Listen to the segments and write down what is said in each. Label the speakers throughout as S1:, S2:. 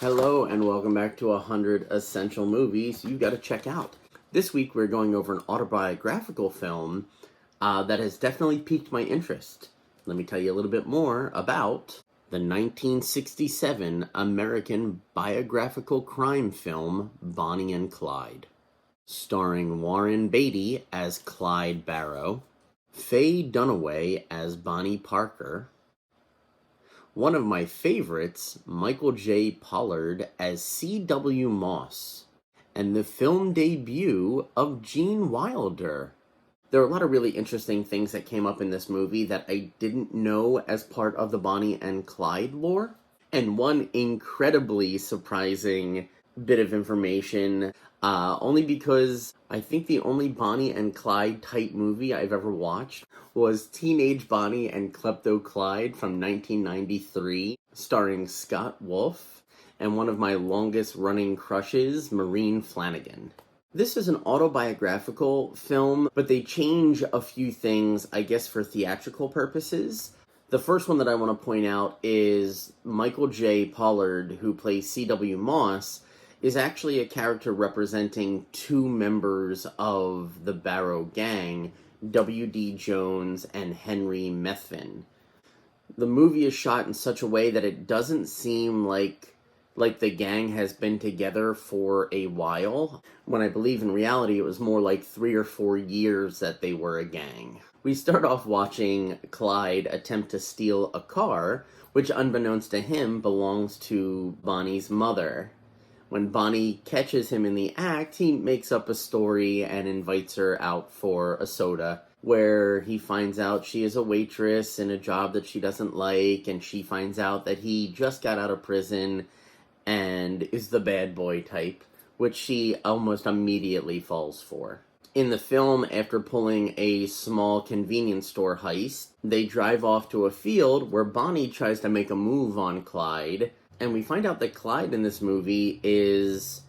S1: Hello and welcome back to 100 Essential Movies You Gotta Check Out. This week we're going over an autobiographical film that has definitely piqued my interest. Let me tell you a little bit more about the 1967 American biographical crime film Bonnie and Clyde. Starring Warren Beatty as Clyde Barrow, Faye Dunaway as Bonnie Parker, one of my favorites, Michael J. Pollard as C.W. Moss, and the film debut of Gene Wilder. There are a lot of really interesting things that came up in this movie that I didn't know as part of the Bonnie and Clyde lore. And one incredibly surprising bit of information, only because I think the only Bonnie and Clyde type movie I've ever watched was Teenage Bonnie and Klepto Clyde from 1993, starring Scott Wolf and one of my longest running crushes, Maureen Flanagan. This is an autobiographical film, but they change a few things, I guess, for theatrical purposes. The first one that I want to point out is Michael J. Pollard, who plays C.W. Moss, is actually a character representing two members of the Barrow gang, W.D. Jones and Henry Methvin. The movie is shot in such a way that it doesn't seem like the gang has been together for a while, when I believe in reality it was more like 3 or 4 years that they were a gang. We start off watching Clyde attempt to steal a car, which unbeknownst to him belongs to Bonnie's mother. When Bonnie catches him in the act, he makes up a story and invites her out for a soda, where he finds out she is a waitress in a job that she doesn't like, and she finds out that he just got out of prison and is the bad boy type, which she almost immediately falls for. In the film, after pulling a small convenience store heist, they drive off to a field where Bonnie tries to make a move on Clyde, and we find out that Clyde in this movie is,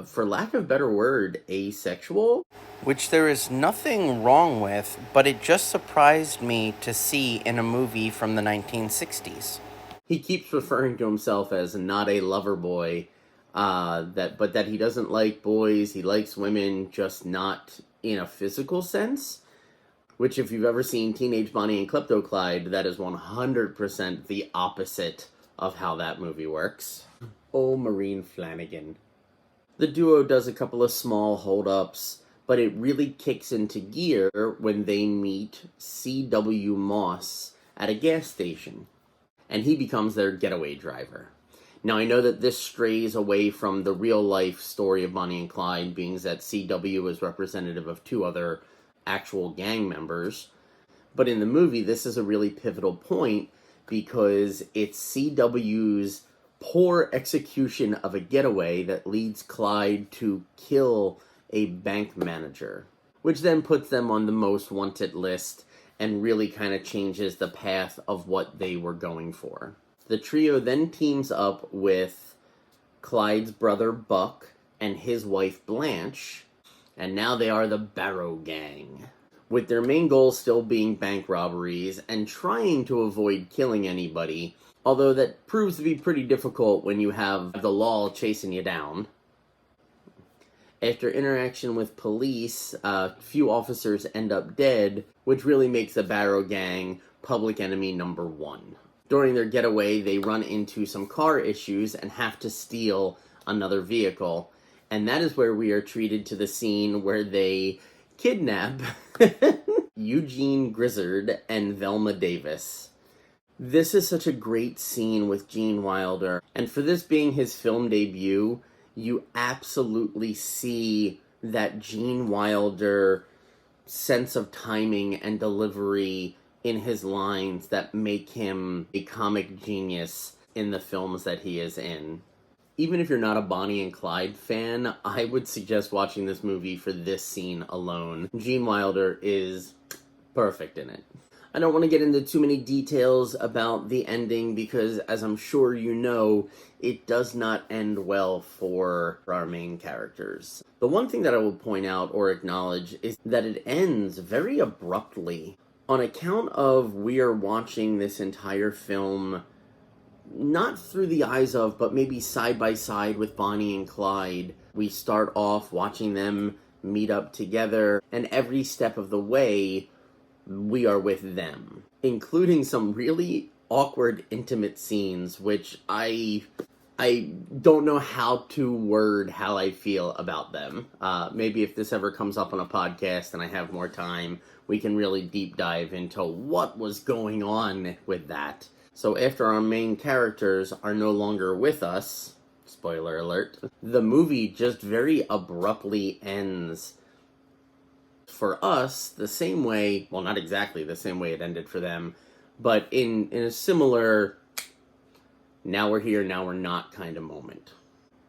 S1: for lack of a better word, asexual. Which there is nothing wrong with, but it just surprised me to see in a movie from the 1960s. He keeps referring to himself as not a lover boy, but that he doesn't like boys, he likes women, just not in a physical sense. Which, if you've ever seen Teenage Bonnie and Klepto Clyde, that is 100% the opposite of how that movie works. Oh, Maureen Flanagan. The duo does a couple of small hold-ups, but it really kicks into gear when they meet C.W. Moss at a gas station, and he becomes their getaway driver. Now, I know that this strays away from the real-life story of Bonnie and Clyde, being that C.W. is representative of 2 other actual gang members, but in the movie, this is a really pivotal point, because it's C.W.'s poor execution of a getaway that leads Clyde to kill a bank manager, which then puts them on the most wanted list and really kind of changes the path of what they were going for. The trio then teams up with Clyde's brother Buck and his wife Blanche, and now they are the Barrow Gang, with their main goal still being bank robberies and trying to avoid killing anybody, although that proves to be pretty difficult when you have the law chasing you down. After interaction with police, a few officers end up dead, which really makes the Barrow Gang public enemy number 1. During their getaway, they run into some car issues and have to steal another vehicle, and that is where we are treated to the scene where they kidnap Eugene Grizzard and Velma Davis. This is such a great scene with Gene Wilder, and for this being his film debut, you absolutely see that Gene Wilder sense of timing and delivery in his lines that make him a comic genius in the films that he is in. Even if you're not a Bonnie and Clyde fan, I would suggest watching this movie for this scene alone. Gene Wilder is perfect in it. I don't want to get into too many details about the ending because, as I'm sure you know, it does not end well for our main characters. The one thing that I will point out or acknowledge is that it ends very abruptly. On account of we are watching this entire film not through the eyes of, but maybe side by side with Bonnie and Clyde. We start off watching them meet up together, and every step of the way, we are with them, including some really awkward, intimate scenes, which I don't know how to word how I feel about them. Maybe if this ever comes up on a podcast and I have more time, we can really deep dive into what was going on with that. So after our main characters are no longer with us, spoiler alert, the movie just very abruptly ends. For us, the same way, well, not exactly the same way it ended for them, but in a similar, now we're here, now we're not kind of moment.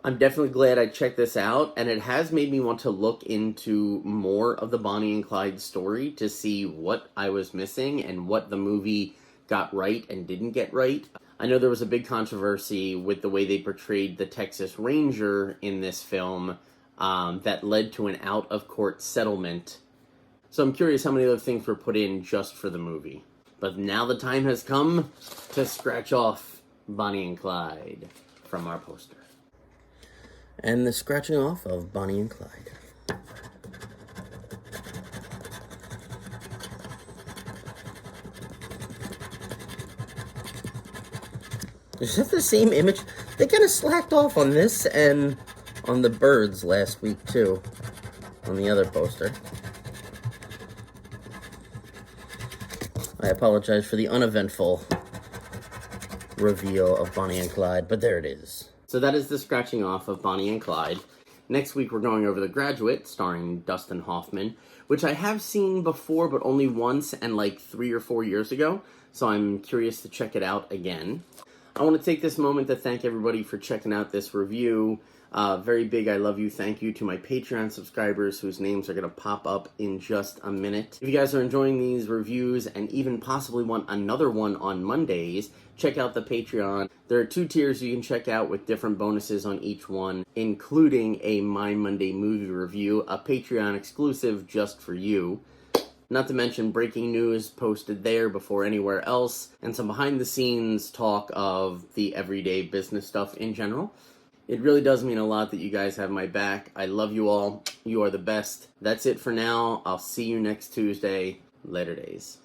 S1: I'm definitely glad I checked this out, and it has made me want to look into more of the Bonnie and Clyde story to see what I was missing and what the movie got right and didn't get right. I know there was a big controversy with the way they portrayed the Texas Ranger in this film that led to an out-of-court settlement. So I'm curious how many other things were put in just for the movie. But now the time has come to scratch off Bonnie and Clyde from our poster. And the scratching off of Bonnie and Clyde. Is that the same image? They kind of slacked off on this and on the birds last week, too. On the other poster. I apologize for the uneventful reveal of Bonnie and Clyde, but there it is. So that is the scratching off of Bonnie and Clyde. Next week we're going over The Graduate, starring Dustin Hoffman, which I have seen before, but only once and like 3 or 4 years ago, so I'm curious to check it out again. I want to take this moment to thank everybody for checking out this review. Very big I love you, thank you to my Patreon subscribers whose names are going to pop up in just a minute. If you guys are enjoying these reviews and even possibly want another one on Mondays, check out the Patreon. There are 2 tiers you can check out with different bonuses on each one, including a My Monday movie review, a Patreon exclusive just for you. Not to mention breaking news posted there before anywhere else, and some behind-the-scenes talk of the everyday business stuff in general. It really does mean a lot that you guys have my back. I love you all. You are the best. That's it for now. I'll see you next Tuesday. Later days.